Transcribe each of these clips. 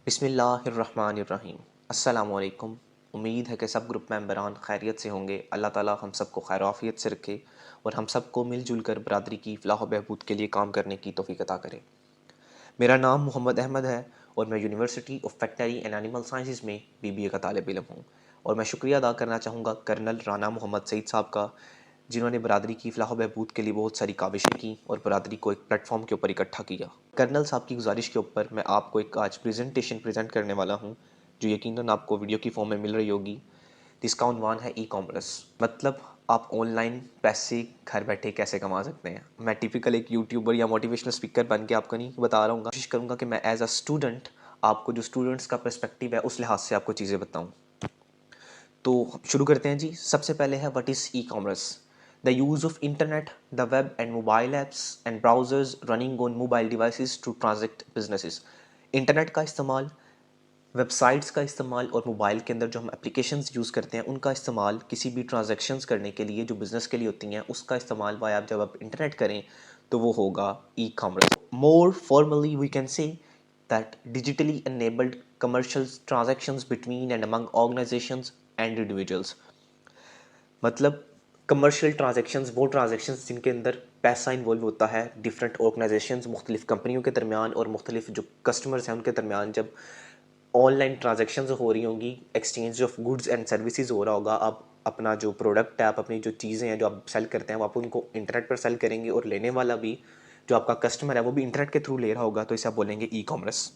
बिस्मिल्लाहिर्रहमानिर्रहीम। अस्सलामुअलैकुम। उम्मीद है कि सब ग्रुप मेंबरान खैरियत से होंगे। अल्लाह ताला हम सबको खैर आफियत से रखे और हम सबको मिलजुल कर बरदरी की फ़लाह बहबूद के लिए काम करने की तौफ़ीक अता करे। मेरा नाम मोहम्मद अहमद है और मैं university of veterinary and animal sciences में बीबीए का तालिब इल्म हूँ। और मैं शुक्रिया अदा करना चाहूँगा कर्नल राना मोहम्मद सईद साहब का, जिन्होंने बरदरी की फ़लाह बहबूद के लिए बहुत सारी काविशें की और बरदरी को एक प्लेटफॉर्म के ऊपर इकट्ठा किया। कर्नल साहब की गुजारिश के ऊपर मैं आपको एक आज प्रेजेंटेशन प्रेजेंट करने वाला हूँ, जो यकीनन आपको वीडियो की फॉर्म में मिल रही होगी, जिसका उन्वान है ई कॉमर्स। मतलब आप ऑनलाइन पैसे घर बैठे कैसे कमा सकते हैं। मैं टिपिकल एक यूट्यूबर या मोटिवेशनल स्पीकर बन के आपको नहीं बता रहा हूँ, कोशिश करूँगा कि मैं एज अ स्टूडेंट आपको जो स्टूडेंट्स का पर्सपेक्टिव है उस लिहाज से आपको चीज़ें बताऊँ। तो शुरू करते हैं जी। सबसे पहले है what is e commerce. The use of internet, the web and mobile apps and browsers running on mobile devices to transact businesses. Internet का इस्तेमाल, वेबसाइट्स का इस्तेमाल और मोबाइल के अंदर जो हम एप्लीकेशंस यूज़ करते हैं उनका इस्तेमाल किसी भी ट्रांजैक्शंस करने के लिए जो बिज़नेस के लिए होती हैं, उसका इस्तेमाल वाया आप जब आप इंटरनेट करें तो वो होगा e commerce. More formally we can say that digitally enabled commercial transactions between and among organizations and individuals। मतलब कमर्शियल ट्रांजेक्शन्स वो ट्रांजेक्शन्स जिनके अंदर पैसा इन्वॉल्व होता है डिफरेंट ऑर्गेनाइजेशंस, मुख्तलिफ कंपनियों के दरमियान और मुख्तलिफ जो कस्टमर्स हैं उनके दरमियान जब ऑनलाइन ट्रांजेक्शन्स हो रही होंगी, exchange of goods and services हो रहा होगा। आप अपना जो प्रोडक्ट है, आप अपनी जो चीज़ें हैं जो आप सेल करते हैं, वो आप उनको इंटरनेट पर सेल करेंगे और लेने वाला भी जो आपका कस्टमर है वो भी इंटरनेट के थ्रू ले रहा होगा, तो इसे आप बोलेंगे ई कॉमर्स।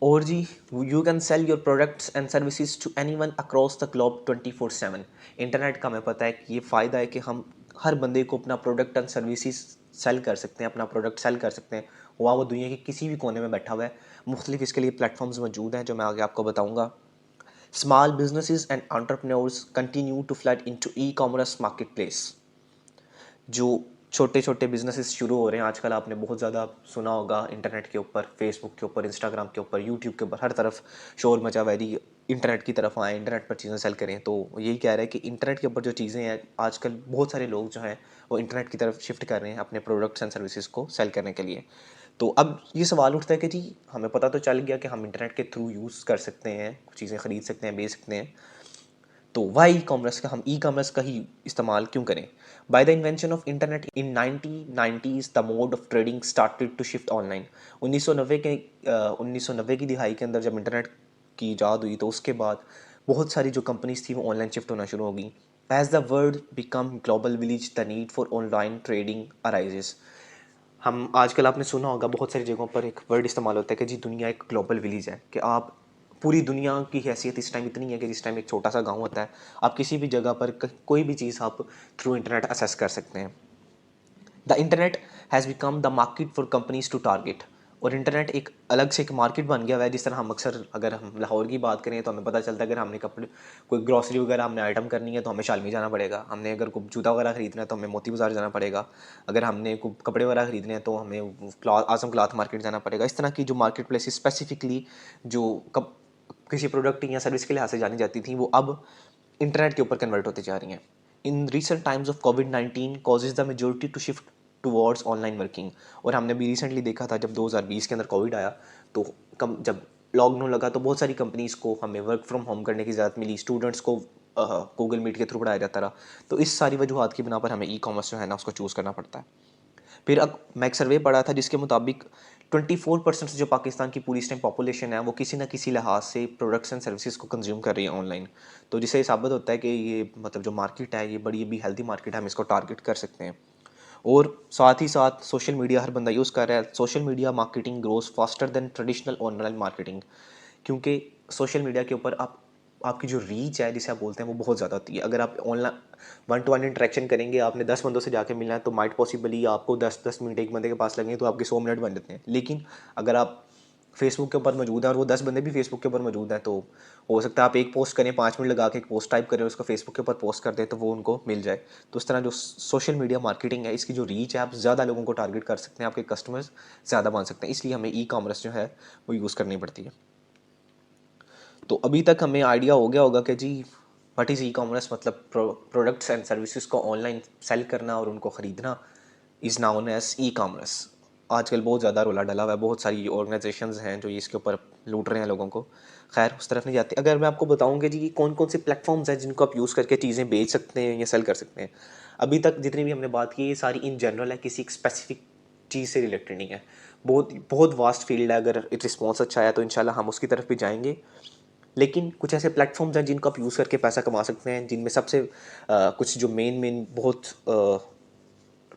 और जी, you can sell your products and services to anyone across the globe 24/7। Internet का हमें पता है कि ये फ़ायदा है कि हम हर बंदे को अपना प्रोडक्ट एंड सर्विसेज सेल कर सकते हैं, अपना प्रोडक्ट सेल कर सकते हैं, वहाँ वो दुनिया के किसी भी कोने में बैठा हुआ है। मुख्तलिफ इसके लिए प्लेटफॉर्म्स मौजूद हैं जो मैं आगे आपको बताऊँगा। Small businesses and entrepreneurs continue to flood into e commerce market place. जो छोटे छोटे बिजनेसेस शुरू हो रहे हैं आजकल, आपने बहुत ज़्यादा सुना होगा इंटरनेट के ऊपर, फेसबुक के ऊपर, इंस्टाग्राम के ऊपर, यूट्यूब के ऊपर, हर तरफ शोर मचा हुआ है जी, इंटरनेट की तरफ आए, इंटरनेट पर चीज़ें सेल करें। तो यही कह रहे हैं कि इंटरनेट के ऊपर जो चीज़ें हैं आजकल बहुत सारे लोग जो हैं वो इंटरनेट की तरफ शिफ्ट कर रहे हैं अपने प्रोडक्ट्स एंड सर्विसेज को सेल करने के लिए। तो अब ये सवाल उठता है कि जी, हमें पता तो चल गया कि हम इंटरनेट के थ्रू यूज़ कर सकते हैं, चीज़ें ख़रीद सकते हैं, बेच सकते हैं, तो वाई ई कॉमर्स का हम ई कॉमर्स का ही इस्तेमाल क्यों करें। By the invention of internet in 1990s the mode of trading started to shift online. 1990 की दिहाई के अंदर जब इंटरनेट की ईजाद हुई तो उसके बाद बहुत सारी जो कंपनीज थी वो ऑनलाइन शिफ्ट होना शुरू हो गई। As the world become global village the need for online trading arises. हम आजकल आपने सुना होगा बहुत सारी जगहों पर एक वर्ड इस्तेमाल होता है कि जी दुनिया एक ग्लोबल विलेज है, कि आप पूरी दुनिया की हैसियत इस टाइम इतनी है कि जिस टाइम एक छोटा सा गांव होता है, आप किसी भी जगह पर कोई भी चीज़ आप थ्रू इंटरनेट असेस कर सकते हैं। The internet has become the market for companies to target. और इंटरनेट एक अलग से एक मार्केट बन गया हुआ है। जिस तरह हम अक्सर, अगर हम लाहौर की बात करें तो हमें पता चलता है अगर हमने कपड़े, कोई ग्रॉसरी वगैरह हमने आइटम करनी है तो हमें शालमी जाना पड़ेगा, हमने अगर कोई जूता वगैरह खरीदना है तो हमें मोती बाज़ार जाना पड़ेगा, अगर हमने कोई कपड़े वगैरह खरीदने हैं तो हमें क्लॉथ, आजम क्लॉथ मार्केट जाना पड़ेगा। इस तरह की जो मार्केट प्लेस स्पेसिफिकली जो कब किसी प्रोडक्ट या सर्विस के लिहाज से जानी जाती थी, वो अब इंटरनेट के ऊपर कन्वर्ट होते जा रही हैं। इन रिसेंट टाइम्स ऑफ कोविड-19 causes the majority to shift towards online working. और हमने अभी रिसेंटली देखा था जब 2020 के अंदर कोविड आया तो कम जब लॉकडाउन लगा तो बहुत सारी कंपनीज़ को हमें वर्क फ्रॉम होम करने की इजाज़त मिली, स्टूडेंट्स को गूगल मीट के थ्रू पढ़ाया जाता रहा। तो इस सारी वजूहत की बिना पर हमें ई कॉमर्स जो है ना उसको चूज़ करना पड़ता है। फिर अब मैं एक सर्वे पढ़ा था जिसके मुताबिक 24% से जो पाकिस्तान की पूरी इस टाइम पॉपुलेशन है वो किसी ना किसी लिहाज से प्रोडक्ट्स एंड सर्विसेज को कंज्यूम कर रही है ऑनलाइन। तो जिससे ये साबित होता है कि ये मतलब जो मार्केट है ये बड़ी भी हेल्दी मार्केट है, हम इसको टारगेट कर सकते हैं। और साथ ही साथ सोशल मीडिया हर बंदा यूज़ कर रहा है। Social media marketing grows faster than traditional online marketing, क्योंकि सोशल मीडिया के ऊपर आप आपकी जो रीच है जिसे आप बोलते हैं वो बहुत ज़्यादा होती है। अगर आप online one two one interaction करेंगे, आपने 10 बंदों से जाके मिलना है तो माइट पॉसिबली आपको 10-10 मिनट एक बंदे के पास लगेंगे तो आपके 100 मिनट बन जाते हैं। लेकिन अगर आप फेसबुक के ऊपर मौजूद है और वो 10 बंदे भी फेसबुक के ऊपर मौजूद हैं, तो हो सकता है आप एक पोस्ट करें, 5 मिनट लगा के एक पोस्ट टाइप करें, उसको फेसबुक के ऊपर पोस्ट कर दें तो वो उनको मिल जाए। तो इस तरह जो सोशल मीडिया मार्केटिंग है इसकी जो रीच है, आप ज़्यादा लोगों को टारगेट कर सकते हैं, आपके कस्टमर्स ज़्यादा बन सकते हैं, इसलिए हमें ई कॉमर्स जो है वो यूज़ करनी पड़ती है। तो अभी तक हमें आइडिया हो गया होगा कि जी व्हाट इज़ ई कॉमर्स। मतलब प्रोडक्ट्स एंड सर्विसेज को ऑनलाइन सेल करना और उनको ख़रीदना is known as e commerce. आजकल बहुत ज़्यादा रोला डला हुआ है, बहुत सारी ऑर्गेनाइजेशंस हैं जो इसके ऊपर लूट रहे हैं लोगों को। खैर उस तरफ नहीं जाते। अगर मैं आपको बताऊँ कि जी कि कौन कौन से प्लेटफॉर्म्स हैं जिनको आप यूज़ करके चीज़ें बेच सकते हैं या सेल कर सकते हैं। अभी तक जितनी भी हमने बात की ये सारी इन जनरल है, किसी एक स्पेसिफिक चीज़ से रिलेटेड नहीं है। बहुत बहुत वास्ट फील्ड है, अगर रिस्पॉन्स अच्छा आया तो इंशाल्लाह हम उसकी तरफ भी जाएंगे। लेकिन कुछ ऐसे प्लेटफॉर्म्स हैं जिनको आप यूज़ करके पैसा कमा सकते हैं, जिनमें सबसे कुछ जो मेन मेन बहुत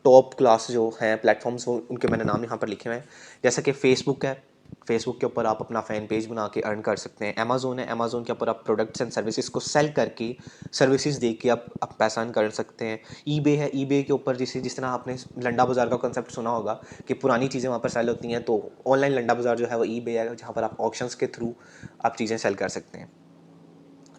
टॉप क्लास जो हैं प्लेटफॉर्म्स, वो उनके मैंने नाम यहाँ पर लिखे हुए हैं। जैसा कि फेसबुक है, फेसबुक के ऊपर आप अपना फ़ैन पेज बना के अर्न कर सकते हैं। अमेज़ोन है, अमेज़ोन के ऊपर आप प्रोडक्ट्स एंड सर्विसेज को सेल करके सर्विसेज दे के आप पैसा अर्न कर सकते हैं। ईबे है, ईबे के ऊपर जिस तरह आपने लंडा बाज़ार का कॉन्सेप्ट सुना होगा कि पुरानी चीज़ें वहाँ पर सेल होती हैं, तो ऑनलाइन लंडा बाज़ार जो है वो ईबे है, जहाँ पर आप ऑक्शंस के थ्रू आप चीज़ें सेल कर सकते हैं।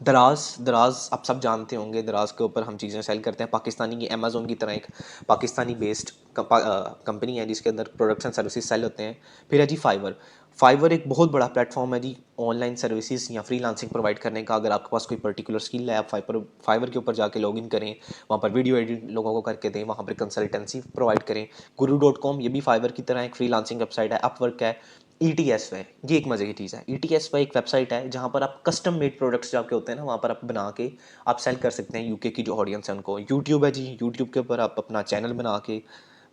दराज दराज आप सब जानते होंगे, दराज के ऊपर हम चीज़ें सेल करते हैं। पाकिस्तानी की अमेज़ोन की तरह एक पाकिस्तानी बेस्ड कंपनी है जिसके अंदर प्रोडक्ट्स एंड सर्विसेज सेल होते हैं। फिर है जी फाइवर। फाइवर एक बहुत बड़ा प्लेटफॉर्म है जी ऑनलाइन सर्विसेज या फ्रीलांसिंग प्रोवाइड करने का। अगर आपके पास कोई पर्टिकुलर स्किल है, आप फाइवर फाइवर के ऊपर जाके लॉगिन करें, वहाँ पर वीडियो एडिट लोगों को करके दें, वहाँ पर कंसल्टेंसी प्रोवाइड करें। guru.com ये भी फाइवर की तरह एक फ्रीलांसिंग वेबसाइट है। अपवर्क है। ETSY ये एक मज़े की चीज़ है। ETSY एक वेबसाइट है जहाँ पर आप कस्टम मेड प्रोडक्ट्स जो आपके होते हैं ना, वहाँ पर आप बना के आप सेल कर सकते हैं यूके की जो ऑडियंस है उनको। यूट्यूब है जी, यूट्यूब के ऊपर आप अपना चैनल बना के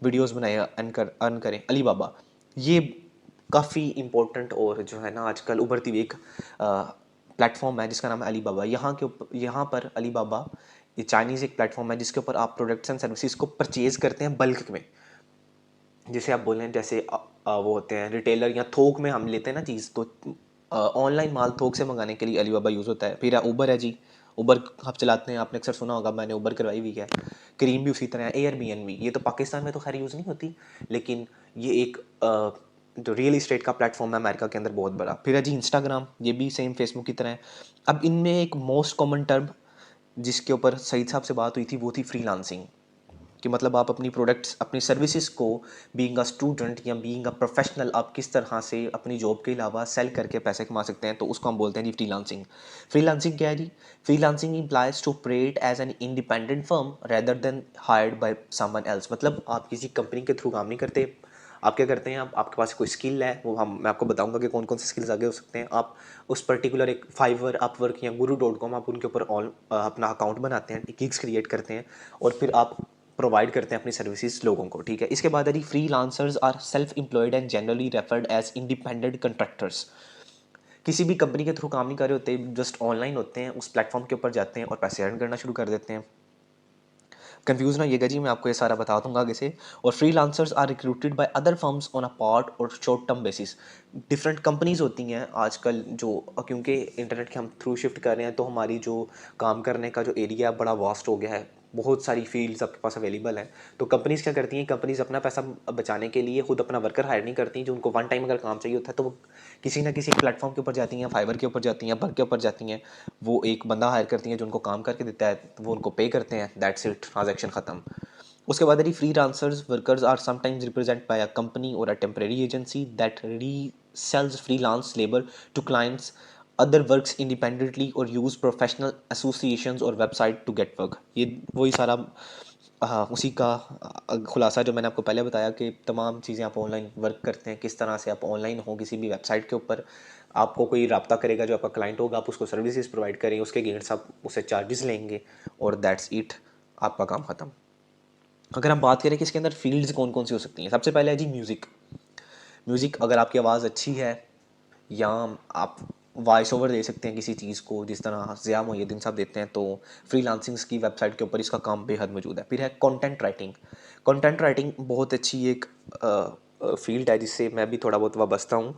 वीडियोस बनाए अर्न करें। अलीबाबा ये काफ़ी इंपॉर्टेंट और जो है ना आजकल उभरती हुई एक प्लेटफॉर्म है जिसका नाम है अलीबाबा। यहाँ पर अलीबाबा ये चाइनीज़ एक प्लेटफॉर्म है जिसके ऊपर आप प्रोडक्ट्स एंड सर्विसेज को परचेज़ करते हैं बल्क में। जैसे आप बोल रहे हैं, जैसे वो होते हैं रिटेलर या थोक में हम लेते हैं ना चीज़, तो ऑनलाइन माल थोक से मंगाने के लिए अलीबाबा यूज़ होता है। फिर उबर है जी, उबर आप चलाते हैं, आपने अक्सर सुना होगा, मैंने उबर करवाई हुई है। करीम भी उसी तरह है। एयरबीएनबी ये तो पाकिस्तान में तो खैर यूज़ नहीं होती, लेकिन ये एक जो रियल इस्टेट का प्लेटफॉर्म है अमेरिका के अंदर बहुत बड़ा। फिर है जी इंस्टाग्राम, ये भी सेम फेसबुक की तरह है। अब इनमें एक मोस्ट कॉमन टर्म जिसके ऊपर सईद साहब से बात हुई थी वो थी फ्रीलांसिंग। कि मतलब आप अपनी प्रोडक्ट्स अपनी सर्विसेज को बीइंग अ स्टूडेंट या बीइंग अ प्रोफेशनल आप किस तरह से अपनी जॉब के अलावा सेल करके पैसे कमा सकते हैं, तो उसको हम बोलते हैं जी फ्रीलांसिंग। फ्रीलांसिंग क्या है जी? Freelancing implies to operate as an independent firm rather than hired by someone else. मतलब आप किसी कंपनी के थ्रू काम नहीं करते। आप क्या करते हैं, आप आपके पास कोई स्किल है, वो हम मैं आपको बताऊंगा कि कौन कौन से स्किल्स आगे हो सकते हैं। आप उस पर्टिकुलर एक फाइवर, अपवर्क या guru.com आप उनके ऊपर ऑल अपना अकाउंट बनाते हैं, गिग्स क्रिएट करते हैं और फिर आप प्रोवाइड करते हैं अपनी सर्विसेज लोगों को। ठीक है, इसके बाद है freelancers are self employed and generally referred as independent contractors. किसी भी कंपनी के थ्रू काम नहीं कर रहे होते, जस्ट ऑनलाइन होते हैं, उस प्लेटफॉर्म के ऊपर जाते हैं और पैसे अर्न करना शुरू कर देते हैं। कंफ्यूज ना ये जी, मैं आपको ये सारा बता दूंगा आगे से। और freelancers are recruited by other firms on a part और short term basis. Different companies होती हैं आजकल जो, क्योंकि इंटरनेट के हम थ्रू शिफ्ट कर रहे हैं, तो हमारी जो काम करने का जो एरिया है बड़ा वास्ट हो गया है, बहुत सारी फील्ड्स आपके पास अवेलेबल हैं। तो कंपनीज क्या करती हैं, कंपनीज अपना पैसा बचाने के लिए खुद अपना वर्कर हायर नहीं करती। जो उनको वन टाइम अगर काम चाहिए होता है तो वो किसी ना किसी प्लेटफॉर्म के ऊपर जाती हैं, फाइवर के ऊपर जाती हैं, वर्क के ऊपर जाती हैं। वो एक बंदा हायर करती हैं जो उनको काम करके देता है, वो उनको पे करते हैं, दैट्स इट, ट्रांजैक्शन ख़त्म। उसके बाद है freelancers workers are sometimes represent by a company और a temporary agency that resells freelance labour to clients other works independently और यूज़ प्रोफेशनल एसोसिएशंस और वेबसाइट टू गेट वर्क। ये वही सारा उसी का खुलासा जो मैंने आपको पहले बताया कि तमाम चीज़ें आप ऑनलाइन वर्क करते हैं, किस तरह से आप ऑनलाइन हो किसी भी वेबसाइट के ऊपर, आपको कोई रब्ता करेगा जो आपका क्लाइंट होगा, आप उसको सर्विसेज प्रोवाइड करेंगे, उसके अगेंस्ट आप उससे चार्जेस लेंगे और दैट्स इट, आपका काम ख़त्म। अगर हम बात करें कि इसके अंदर फील्ड्स कौन कौन सी हो सकती हैं, सबसे पहले है जी म्यूज़िक। म्यूज़िक, अगर आपकी आवाज़ अच्छी है या आप वॉइस ओवर दे सकते हैं किसी चीज़ को, जिस तरह ज़िया मोहिउद्दीन साहब देते हैं, तो फ्रीलांसिंग्स की वेबसाइट के ऊपर इसका काम बेहद मौजूद है। फिर है कंटेंट राइटिंग। कंटेंट राइटिंग बहुत अच्छी एक फील्ड है जिससे मैं भी थोड़ा बहुत वाबस्ता हूँ,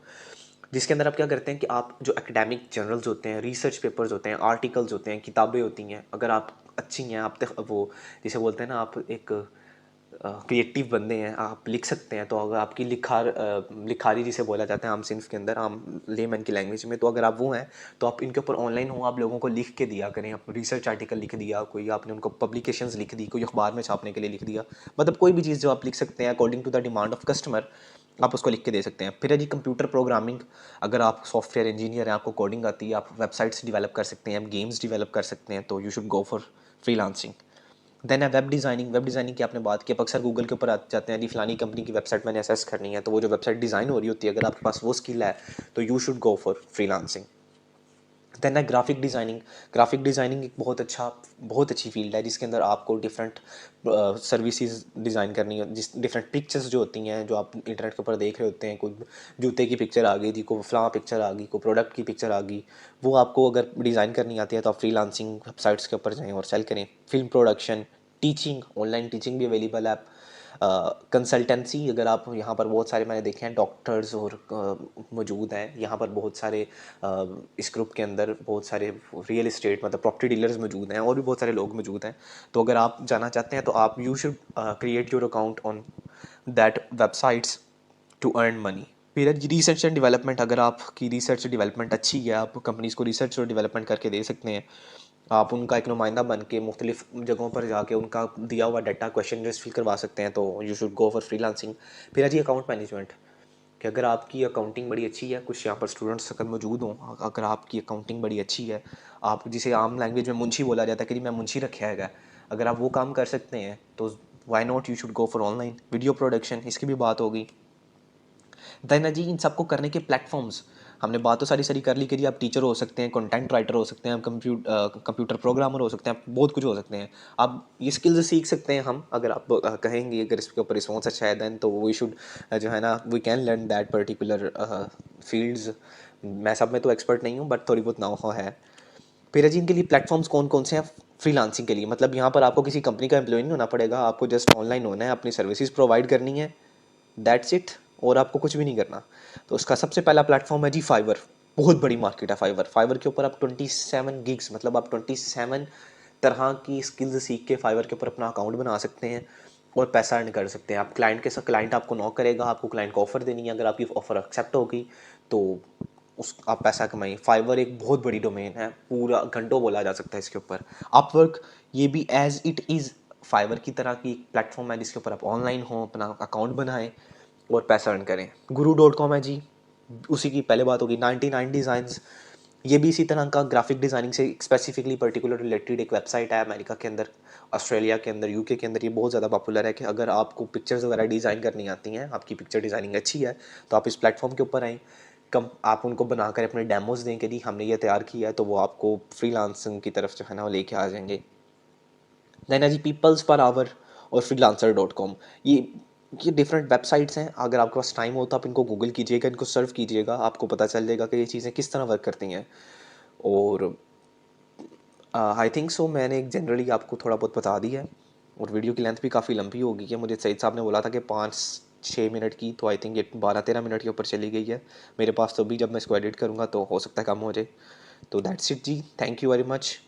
जिसके अंदर आप क्या करते हैं कि आप जो एकेडमिक जर्नल्स होते हैं, रिसर्च पेपर्स होते हैं, आर्टिकल्स होते हैं, किताबें होती हैं, अगर आप अच्छी हैं, आप वो जिसे बोलते हैं ना, आप एक क्रिएटिव बंदे हैं, आप लिख सकते हैं, तो अगर आपकी लिखारी जिसे बोला जाता है आम सिंफ के अंदर, आम लेमन की लैंग्वेज में, तो अगर आप वो हैं तो आप इनके ऊपर ऑनलाइन हो, आप लोगों को लिख के दिया करें। आप रिसर्च आर्टिकल लिख दिया, कोई आपने उनको पब्लिकेशंस लिख दी, कोई अखबार में छापने के लिए लिख दिया, मतलब कोई भी चीज़ जो आप लिख सकते हैं according to the demand of customer, आप उसको लिख के दे सकते हैं। फिर है जी कंप्यूटर प्रोग्रामिंग। अगर आप सॉफ्टवेयर इंजीनियर हैं, आपको कोडिंग आती है, आप वेबसाइट्स डेवलप कर सकते हैं, आप गेम्स डेवलप कर सकते हैं, तो you should go for freelancing. Then है वेब डिज़ाइनिंग। वेब डिज़ाइनिंग की आपने बात की, आप अक्सर गूगल के ऊपर आ जाते हैं जी फलानी कंपनी की वेबसाइट मैंने असेस करनी है, तो वो जो वेबसाइट डिज़ाइन हो रही होती है, अगर आपके पास वो स्किल है तो you should go for freelancing. Then है ग्राफिक डिज़ाइनिंग। ग्राफिक डिज़ाइनिंग एक बहुत अच्छी फील्ड है जिसके अंदर आपको डिफरेंट सर्विसेज डिज़ाइन करनी है, जिस डिफरेंट पिक्चर्स जो होती हैं जो आप इंटरनेट के ऊपर देख रहे होते हैं, कोई जूते की पिक्चर आ गई जी, कोई फ्लावर पिक्चर आ गई, कोई प्रोडक्ट की पिक्चर आ गई, वो आपको अगर डिज़ाइन करनी आती है तो आप फ्रीलांसिंग वेबसाइट्स के ऊपर जाएँ और सेल करें। Film production, teaching, online teaching भी अवेलेबल है। कंसल्टेंसी, अगर आप यहाँ पर बहुत सारे मैंने देखे हैं डॉक्टर्स और मौजूद हैं यहाँ पर बहुत सारे, इस ग्रुप के अंदर बहुत सारे रियल इस्टेट मतलब प्रॉपर्टी डीलर्स मौजूद हैं और भी बहुत सारे लोग मौजूद हैं। तो अगर आप जाना चाहते हैं तो आप you should create your account on that websites to earn money. फिर रिसर्च एंड डेवलपमेंट, अगर आपकी रिसर्च डेवलपमेंट अच्छी है, आप कंपनीज़ को रिसर्च और डेवलपमेंट करके दे सकते हैं, आप उनका एक नुमाइंदा बन के मुख्तलिफ जगहों पर जाके उनका दिया हुआ डाटा क्वेश्चन जो फिल करवा सकते हैं, तो you should go for freelancing. फिर है जी अकाउंट मैनेजमेंट, कि अगर आपकी अकाउंटिंग बड़ी अच्छी है, कुछ यहाँ पर स्टूडेंट्स अगर मौजूद हों, अगर आपकी अकाउंटिंग बड़ी अच्छी है, आप जिसे आम लैंग्वेज में मुंशी बोला जाता है कि जी मैं मुंशी रखा है, अगर आप वो काम कर सकते हैं तो why not, you should go for online. Video production, इसकी भी बात होगी। देन जी इन सबको करने के प्लेटफॉर्म्स, हमने बात तो सारी सारी कर ली कि जी आप टीचर हो सकते हैं, कंटेंट राइटर हो सकते हैं, आप कंप्यूटर प्रोग्रामर हो सकते हैं, आप बहुत कुछ हो सकते हैं। आप ये स्किल्स सीख सकते हैं हम, अगर आप कहेंगे, अगर इसके ऊपर रिस्पॉन्स अच्छा है देन तो वी शुड जो है ना we can learn that particular fields. मैं सब में तो एक्सपर्ट नहीं हूँ बट थोड़ी बहुत नाउ है। फिर है जी इनके लिए प्लेटफॉर्म्स कौन कौन से हैं फ्रीलांसिंग के लिए, मतलब यहाँ पर आपको किसी कंपनी का एम्प्लॉय नहीं होना पड़ेगा, आपको जस्ट ऑनलाइन होना है, अपनी सर्विसेज प्रोवाइड करनी है, दैट्स इट, और आपको कुछ भी नहीं करना। तो उसका सबसे पहला प्लेटफॉर्म है जी फाइवर। बहुत बड़ी मार्केट है फाइवर। फाइवर के ऊपर आप 27 गिग्स, मतलब आप 27 तरह की स्किल्स सीख के फाइवर के ऊपर अपना अकाउंट बना सकते हैं और पैसा अर्न कर सकते हैं। आप क्लाइंट के साथ, क्लाइंट आपको नॉक करेगा, आपको क्लाइंट को ऑफर देनी है, अगर आपकी ऑफर एक्सेप्ट होगी तो उस आप पैसा कमाएं। फाइवर एक बहुत बड़ी डोमेन है, पूरा घंटों बोला जा सकता है इसके ऊपर। अपवर्क, ये भी एज इट इज़ फाइवर की तरह की प्लेटफॉर्म है जिसके ऊपर आप ऑनलाइन हो, अपना अकाउंट बनाएं और पैसा अर्न करें। guru.com है जी, उसी की पहले बात होगी। 99 डिज़ाइंस, ये भी इसी तरह का ग्राफिक डिज़ाइनिंग से स्पेसिफिकली पर्टिकुलर रिलेटेड एक वेबसाइट है। अमेरिका के अंदर, ऑस्ट्रेलिया के अंदर, यूके के अंदर ये बहुत ज़्यादा पॉपुलर है कि अगर आपको पिक्चर्स वगैरह डिज़ाइन करनी आती हैं, आपकी पिक्चर डिज़ाइनिंग अच्छी है, तो आप इस प्लेटफॉर्म के ऊपर आएँ, कम आप उनको बनाकर अपने डेमोज दें कि जी हमने ये तैयार किया है, तो वो आपको फ्रीलांसिंग की तरफ जो है ना वो लेके आ जाएंगे। देन है जी पीपल्स पर आवर और freelancer.com, ये डिफरेंट वेबसाइट्स हैं। अगर आपके पास टाइम हो तो आप इनको गूगल कीजिएगा, इनको सर्व कीजिएगा, आपको पता चल जाएगा कि ये चीज़ें किस तरह वर्क करती हैं। और आई थिंक सो मैंने एक जनरली आपको थोड़ा बहुत बता दिया है, और वीडियो की लेंथ भी काफ़ी लंबी होगी, कि मुझे सईद साहब ने बोला था कि 5-6 मिनट की, तो आई थिंक ये 12-13 मिनट के ऊपर चली गई है मेरे पास। तो भी जब मैं इसको एडिट करूँगा तो हो सकता है कम हो जाए। तो दैट्स इट जी, थैंक यू वेरी मच।